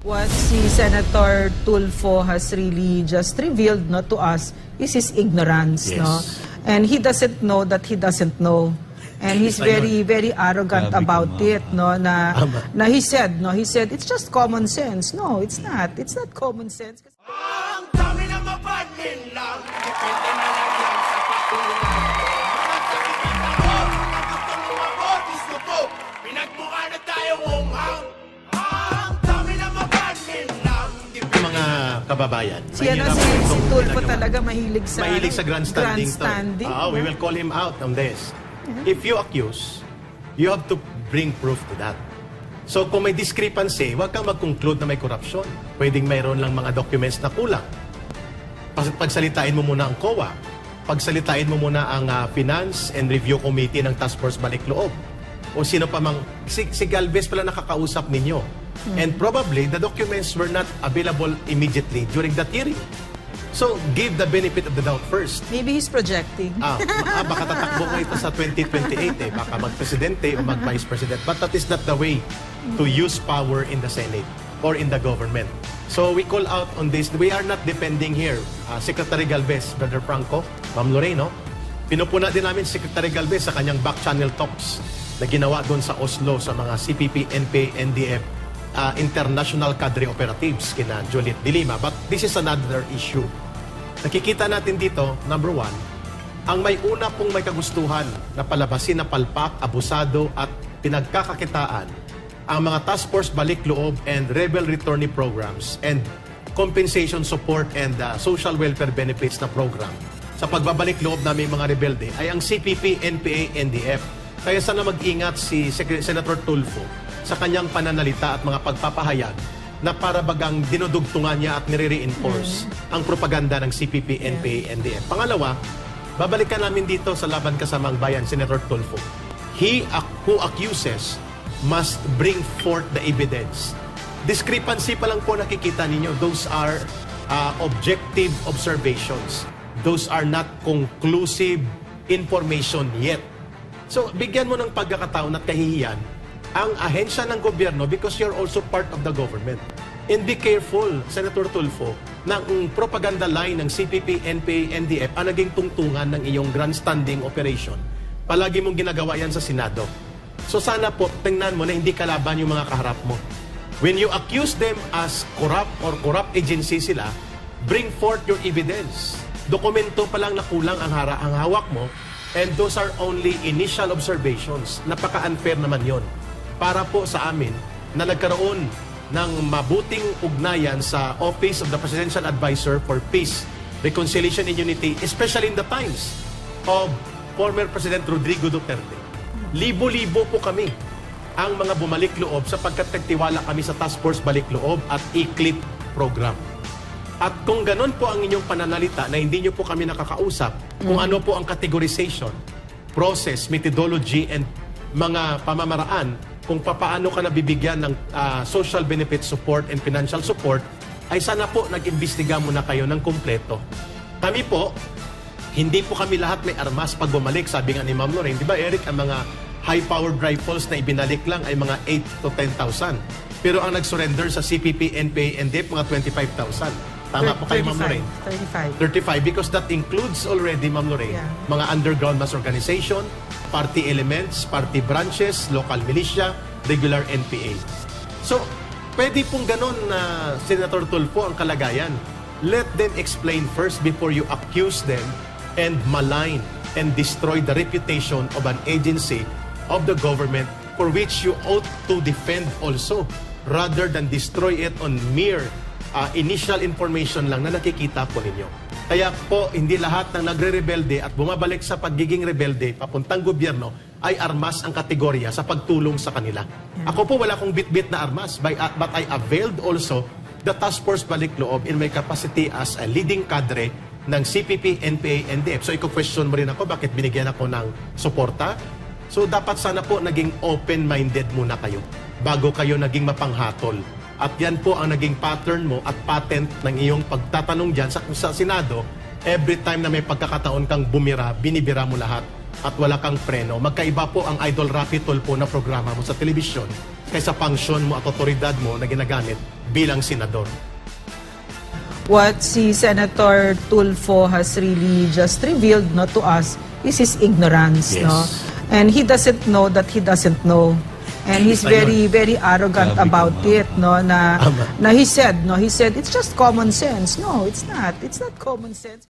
What si Senator Tulfo has really just revealed to us is his ignorance. Yes. No? And he doesn't know that he doesn't know. And he's very, very arrogant about it. No? Na he said, it's just common sense. No, it's not. It's not common sense. Ang dami na mabadmin lang, depende na lang yan sa patuloy. Ang lumabot, gusto ko, pinagmukha na tayo umang. Ang dami na mabadmin lang, Mga kababayan, Si Tulfo talaga mahilig sa grandstanding. We will call him out on this. If you accuse, you have to bring proof to that. So kung may discrepancy, huwag kang mag-conclude na may corruption. Pwedeng mayroon lang mga documents na kulang. Pagsalitain mo muna ang COA. Pagsalitain mo muna ang Finance and Review Committee ng Task Force Balik-Loob. O sino pa mang, si Galvez pala nakakausap ninyo. And probably, the documents were not available immediately during that hearing. So, give the benefit of the doubt first. Maybe he's projecting. Baka tatakbo ko ito sa 2028 Baka mag-presidente o mag-vice president. But that is not the way to use power in the Senate or in the government. So we call out on this. We are not depending here. Secretary Galvez, Brother Franco, Ma'am Loreno, pinupuna din namin si Secretary Galvez sa kanyang back channel talks na ginawa doon sa Oslo sa mga CPP, NPA, NDF, international cadre operatives kina Juliet de Lima. But this is another issue. Nakikita natin dito, number one, ang may una pong may kagustuhan na palabasin na palpak, abusado at pinagkakakitaan ang mga task force balik-loob and rebel returnee programs and compensation support and social welfare benefits na program sa pagbabalik-loob namin mga rebelde ay ang CPP, NPA, NDF. Kaya sana mag-ingat si Senator Tulfo sa kanyang pananalita at mga pagpapahayag na para bagang dinudugtungan niya at nire-reinforce ang propaganda ng CPP, NPA, NDF. Pangalawa, babalikan namin dito sa Laban Kasamang Bayan, Senator Tulfo. He who accuses must bring forth the evidence. Discrepancy pa lang po nakikita ninyo. Those are objective observations. Those are not conclusive information yet. So, bigyan mo ng pagkakataon at kahihiyan ang ahensya ng gobyerno because you're also part of the government. And be careful, Senator Tulfo, na ang propaganda line ng CPP, NPA, NDF ang naging tungtungan ng iyong grandstanding operation. Palagi mong ginagawa yan sa Senado. So sana po, tingnan mo na hindi kalaban yung mga kaharap mo. When you accuse them as corrupt or corrupt agency sila, bring forth your evidence. Dokumento pa lang na kulang ang hawak mo, and those are only initial observations. Napaka-unfair naman yon para po sa amin na nagkaroon ng mabuting ugnayan sa Office of the Presidential Advisor for Peace, Reconciliation and Unity, especially in the times of former President Rodrigo Duterte. Libo-libo po kami ang mga bumalik-loob sapagkat nagtiwala kami sa Task Force Balik-Loob at ECLIP program. At kung ganun po ang inyong pananalita na hindi nyo po kami nakakausap, kung ano po ang categorization, process, methodology, and mga pamamaraan, kung paano ka nabibigyan ng social benefit support and financial support, ay sana po nag-imbestiga muna kayo ng kumpleto. Kami po, hindi po kami lahat may armas pag bumalik, sabi nga ni Ma'am Lorraine. Di ba, Eric, ang mga high-powered rifles na ibinalik lang ay mga 8 to 10,000. Pero ang nag-surrender sa CPP, NPA, NDF, mga 25,000. Tama po kayo, Ma'am Lorraine? 35 because that includes already, Ma'am Lorraine, mga underground mass organization, party elements, party branches, local militia, regular NPA. So, pwede pong ganun na Senator Tulfo ang kalagayan. Let them explain first before you accuse them and malign and destroy the reputation of an agency of the government for which you ought to defend also rather than destroy it on mere initial information lang na nakikita po ninyo. Kaya po, hindi lahat ng nagre-rebelde at bumabalik sa pagiging rebelde papuntang gobyerno ay armas ang kategorya sa pagtulong sa kanila. Ako po wala akong bit-bit na armas, but I availed also the Task Force Balik-Loob in my capacity as a leading cadre ng CPP, NPA, NDF. So, iko-question mo rin ako bakit binigyan ako ng suporta. So, dapat sana po naging open-minded muna kayo bago kayo naging mapanghatol. At yan po ang naging pattern mo at patent ng iyong pagtatanong dyan sa Senado. Every time na may pagkakataon kang bumira, binibira mo lahat at wala kang preno. Magkaiba po ang Idol Rapi Tulfo na programa mo sa telebisyon kaysa function mo at otoridad mo na ginagamit bilang senador. What si Senator Tulfo has really just revealed, no, to us is his ignorance, Yes. no? And he doesn't know that he doesn't know. And he's very, very arrogant about it, no? Na he said, it's just common sense. No, it's not. It's not common sense.